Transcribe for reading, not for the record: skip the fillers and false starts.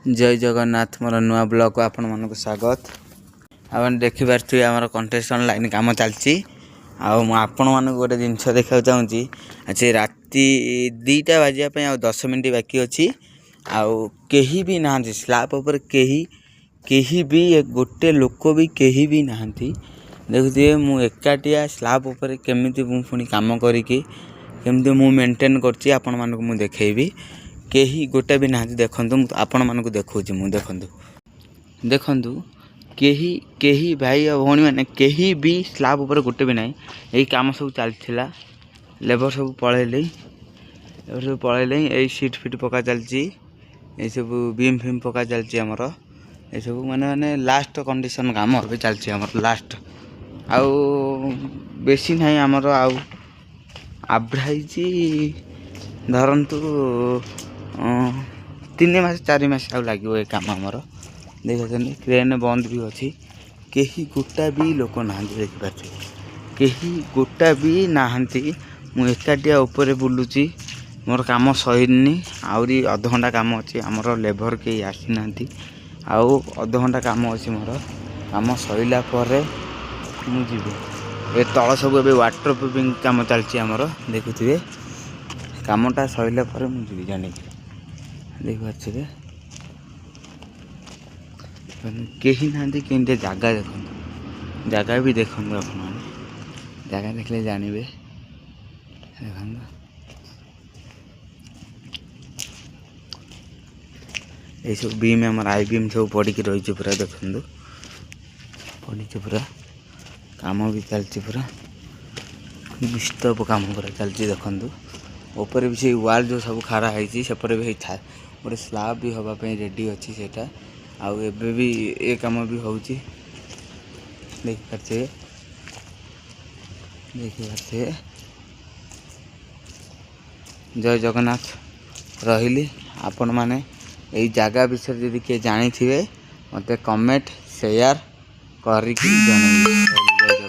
जय जगन्नाथ मोर नुआ ब्लॉग को आपण मानक स्वागत। आप देखिपे आम कंटेस्टेंट लाइन कम चलती आपण मानक गोटे जिनस देखा चाहूँगी। आज राति 2टा बाजापी 10 मिनट बाकी अच्छी कहीं भी ना स्लैब उपर कहीं भी गोटे लोक भी कहीं भी ना देखुए मु एकाटिया स्लैब उपर केमी पुणी कम करके मु मेंटेन करछि आपण मानक मु देखैबी। कहीं गोटे भी ना देखु आपण मानक देखा देखु कहीं भाई और भौणी मैंने कहीं भी स्लैब उपर गोटे भी ना यही कम सब चलता लेबर सब पलैले यही सीट फिट पका चलती सब बीम फिम पका चलती आमर ये सब माने लास्ट कंडीशन काम भी चलती आमर लास्ट आउ बेसी ना आमर आउ एवरेज धरतु 3 मास 4 मास आउ लगे ये कम आमर देखते क्रेन बंद भी अच्छी कहीं गोटा भी लोक ना देखिपारे कहीं गोटा भी ना मु एकाटिया ऊपर बुलूची मोर काम सहीनी आहरी अध घंटा काम अच्छी आमर लेबर कहीं आसी ना आउ अध घंटा काम अच्छी मोर काम सैला मुझे ये तल सब ए वाटर प्रूफिंग काम चलती आमर देखुए कामटा सैला मुझे जानी देखिए कहीं ना कि जगह देखो जगह भी देखो आप जगह देखले जानवे देख ये सब बीम आम आई बीम सब पड़ी रही पूरा देखो पड़ी पूरा काम भी चलती पूरा डिस्टर्ब काम पूरा चलती देखु ऊपर भी से वाल जो सब खड़ा है सेपटे भी गोटे स्लैब भी हाँपाई रेडी अच्छी से आउ एबे भी ये काम भी होची देखिए जय जगन्नाथ रही आपण मैंने यही जगह विषय जदि किए जानी थे मत कमेंट शेयर कर जन।